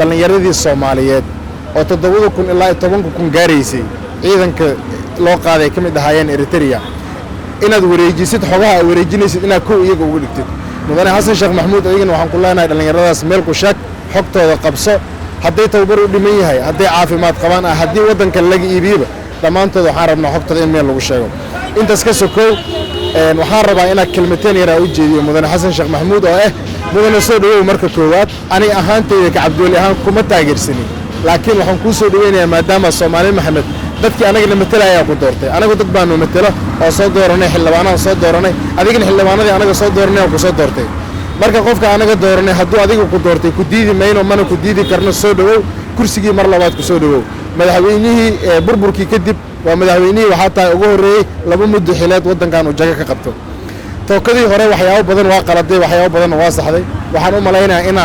dhalinyaradii Soomaaliyeed oo 7,000 ilaa 10,000 gaaraysay ciidanka loo qaaday kamid ahaayeen Eritrea inaad wareejisid xogaha wareejinaysid inaad ku iyaga ugu dhigtid mudane Xasan Sheekh Maxamuud ayagana waxaan ku leenahay dhalinyaradaas meel ku sheeg xogtooda qabso haday tababar u dhiman yahay haday caafimaad qabaan haday wadanka laga iibiyo dhamaantood waxaan rabnaa xogtooda in meel lagu sheego intaas ka sokow waxaan rabaa inaad kelmateen yar u jeediyo mudane Xasan Sheekh Maxamuud oo mudane soo dhawow marka koowaad ani ahaantayda ka Cabdulle ahaan kuma taageersanin laakiin waxaan ku soo dhaweynayaa maadaama Soomaali Maxamed dadkii anaga matalaya ku doortay anaga dad baan u matalo oo soo dooranay xildhibaanada soo dooranay adigina xildhibaanadii anaga soo dooranay oo ku soo doortay marka qofka anaga dooranay hadduu adiga ku doortay ku diidi mayno mana ku diidi karno soo dhawow kursigii mar labaad ku soo dhawow madaxweynihii burburkii kadib waa madaxweynihii waxa tahay ugu horeeyay laba muddo xileed wadankan uu jaga ka qabto tookadii hore waxyaabo badan waa qaladay waxyaabo badan waa saxday waxaan u maleynayaa ina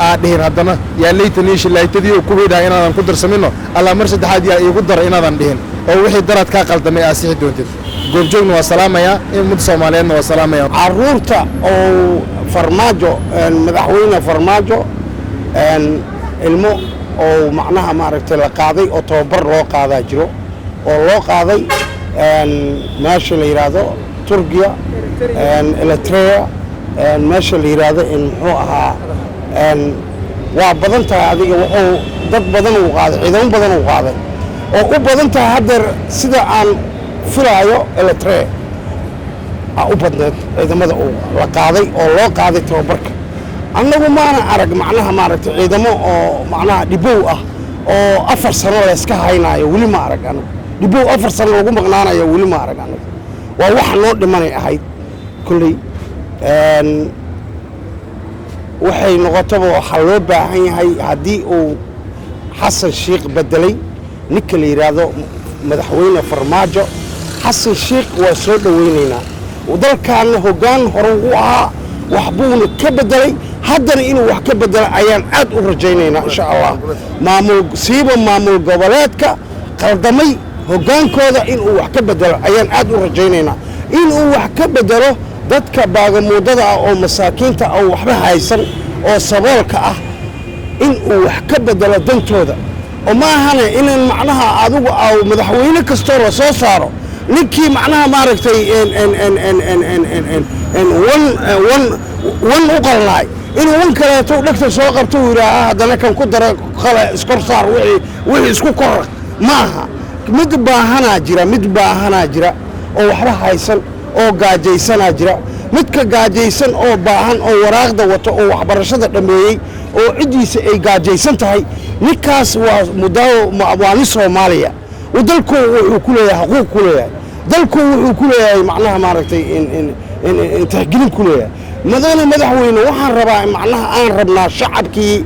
aadhiin haddana yaa laytanii shilaytadii ku weedaa inaadan ku darsamino alla mar saddexaad yaa iigu dar inaadan dhihin oo wixii darad ka qaldamay aasixi doontid goobjoogna waa salaamaya in mud Soomaaliyeedna waa salaamaya caruurta oo farmaajo madaxweyne farmaajo ilmo oo macnaha maaragtay la qaaday oo tababar loo qaadaa jiro oo loo qaaday meesha la yiraahdo Turkiya Eritrea meesha la yiraahdo in muxuu ahaa waa badan tahay adiga wuxuu dad badan uu qaaday ciidan badan uu qaaday oo u badan tahay hadda sida aan filaayo Eritrea u badneed ciidamada uu la qaaday oo loo qaaday tababarka annagu maana arag macnaha maaragtay ciidamo oo macnaha dhibow ah oo 4 sano la iska haynayo wali ma arag anagu dhibow 4 sano lagu maqnaanayo wali ma arag anagu waa wax loo dhimanay ahayd kulli waxay noqotaba waxa loo baahan yahay haddii uu Xasan Sheekh bedelay ninka la yiraahdo madaxweyne farmaajo Xasan Sheekh waa soo dhaweynaynaa dalkan hoggaan hore u ahaa wax buuna ka bedelay haddana inuu wax ka bedelo ayaan aad u rajaynaynaa insha Allah maamul goboleedka qaldamay hoggaankooda inuu wax ka bedelo ayaan aad u rajaynaynaa inuu wax ka bedelo dadka baagamuudada ah oo masaakiinta ah waxba haysan oo saboolka ah in uu wax ka bedelo dantooda oo ma ahana in macnaha adigu aw madaxweyne kasto la soo saaro ninkii macnaha maaragtay wan u qalnay inuu wan kaleeto dhagta soo qabto uu yiraahdo haddana kan ku dara qala iskor saar wixii isku kor maaha mid baahana jira oo waxba haysan oo gaajaysanaa jira midka gaajaysan oo baahan oo waraaqda wato oo waxbarashada dhameeyay oo cidiisa ay gaajaysan tahay ninkaas waa mudaawo waa Soomaaliya wadalku wuxuu ku leeyahay xuquuq ku leeyahay dalku wuxuu ku leeyahay macnaha maaragtay in tixgelin ku leeyahay madaxweyne waxaan rabaa macnaha aan rabnaa shacabkii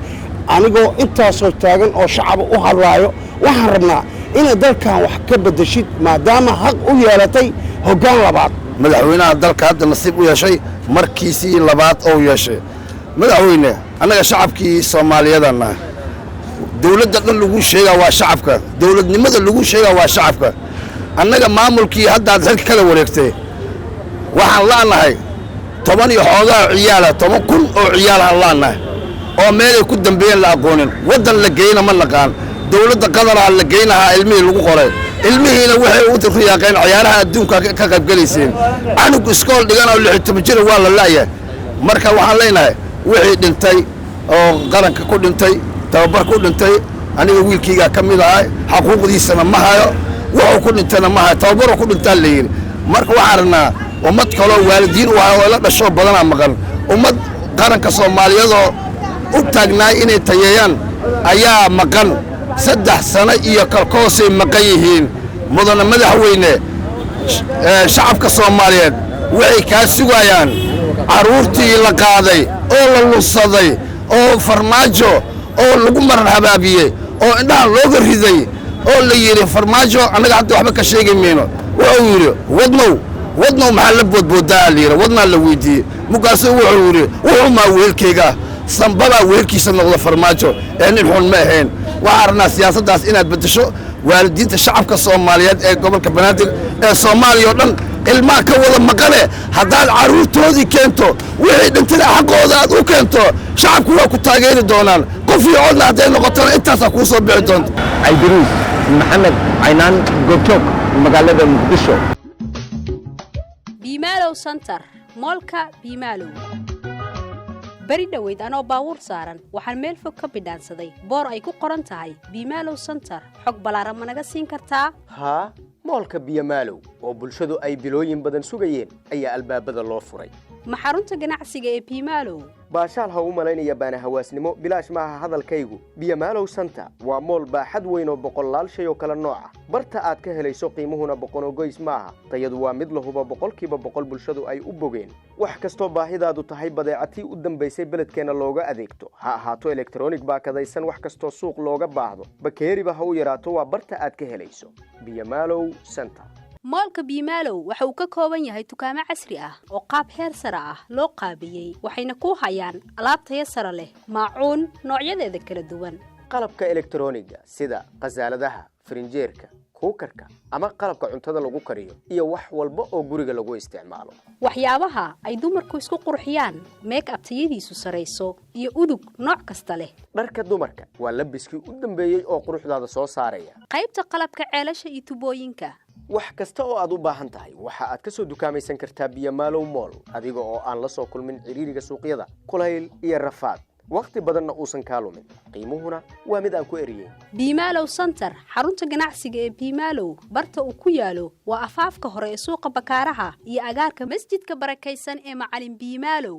anigoo intaasoo taagan oo shacab u hadlaayo waxaan rabnaa in dalkan wax ka bedeshid maadaama xaq u yeelatay hoggaan labaad madaxweynaha dalka hadda nasiib u yeeshay markiisii labaad oo yeeshay madaxweyne anaga shacabkii Soomaaliyeedna dawladda dhan lagu sheegaa waa shacabka dawladnimada lagu sheegaa waa shacabka annaga maamulkii hadda dalka kala wareegtay waxaan laanahay 10 iyo xoogaa ciyaala 10,000 oo ciyaal aan laanahay oo meel ay ku dambeeyeen la aqoonin wadan la geeyna ma naqaan dawladda qadara la geeynaha ilmihii lagu qoray ilmihiina waxay u riyaaqeen ciyaaraha adduunka ka qayb galeyseen anug iskool dhigan oo 16 jir waa la laayay marka waxaan leenahay wixii dhintay oo qaranka ku dhintay tababar ku dhintay aniga wiilkayga kamid ahay xuquuqdiisana ma hayo wuxuu ku dhintana ma hayo tababar ku dhintaa leeyin marka waxaan rabnaa ummad kale waalidiin oo la dhasho badan maqan ummad qaranka Soomaaliyeed oo u taagnaa inay tayeeyaan ayaa maqan 3 sano iyo kalkoosay maqan yihiin mudane madaxweyne shacabka Soomaaliyeed waxay ka sugayaan caruurtii la qaaday oo la lusaday oo farmaajo oo lagu marhabaabiyay oo indhaha looga riday oo la yiri farmaajo anaga hadda waxba ka sheegaymeeno wuxuu yiri wadnow maxaa la boodboodaa la yiri wadna la weydiiyay mukaas wuxuu yiri wuxuu ma weelkayga sanbaba weelkiisa noqdo farmaajo nin xun ma ahayn waarna siyaasaddaas inaad bedesho waalidiinta shacabka Soomaaliyeed ee gobolka Banaadir ee Soomaaliya oo dhan ilmaha ka wada maqane haddaad caruurtoodii keento wixii dhintay xaqooda aad u keento shacabku waa ku taageeri doonaan qof qof iyo codna hadday noqotona intaasaa kuu soo bixi doonta. Caydiruus Maxamed Caynaan Goobjoog magaalada Muqdisho. Bimaalow Center moolka Bimaalow bari dhaweyd anoo baawur saaran waxaan meel fog ka bidhaansaday boor ay ku qoran tahay Bimaalow Center xog balaaran ma naga siin kartaa ها moolka Bimaalow oo bulshadu ay bilooyin badan sugayeen ayaa albaabada loo furay ma xarunta ganacsiga ee Bimaalow baashaal ha u malaynaya baana hawaasnimo bilaash maaha hadalkaygu Bimaalow Center waa mool baaxad weyn oo boqolaal shay oo kala nooc ah barta aad ka helayso qiimuhuna boqono goys maaha tayadu waa mid la hubo boqolkiiba boqol bulshadu ay u bogeen wax kasto baahidaadu tahay badeecati u dambeysay beledkeena looga adeegto ha ahaato electronic baakadaysan wax kasto suuq looga baahdo bakeeriba ha u yaraato waa barta aad ka helayso Bimaalow Center moolka Bimaalow waxa uu ka kooban yahay dukaamo casri ah oo qaab heer sare ah loo qaabiyay waxayna ku hayaan alaab tayo sare leh maacuun noocyadeeda kala duwan qalabka electroniga sida qasaaladaha frinjeerka kuukarka ama qalabka cuntada lagu kariyo iyo wax walba oo guriga lagu isticmaalo waxyaabaha ay dumarku isku qurxiyaan make up tayadiisu sareyso iyo udug nooc kasta leh dharka dumarka waa labiskii u dambeeyay oo quruxdaada soo saaraya qaybta qalabka ceelasha iyo tubooyinka wax kasta oo aad u baahan tahay waxa aad ka soo dukaamaysan kartaa Bimaalow Mall adiga oo aan la soo kulmin ciriiriga suuqyada kulayl iyo rafaad waqti badanna uusan ka lumin qiimuhuna waa mid aan ku eriyay Bimaalow Center xarunta ganacsiga ee Bimaalow barta uu ku yaalo waa afaafka hore ee suuqa bakaaraha iyo agaarka masjidka barakaysan ee macalin Bimaalow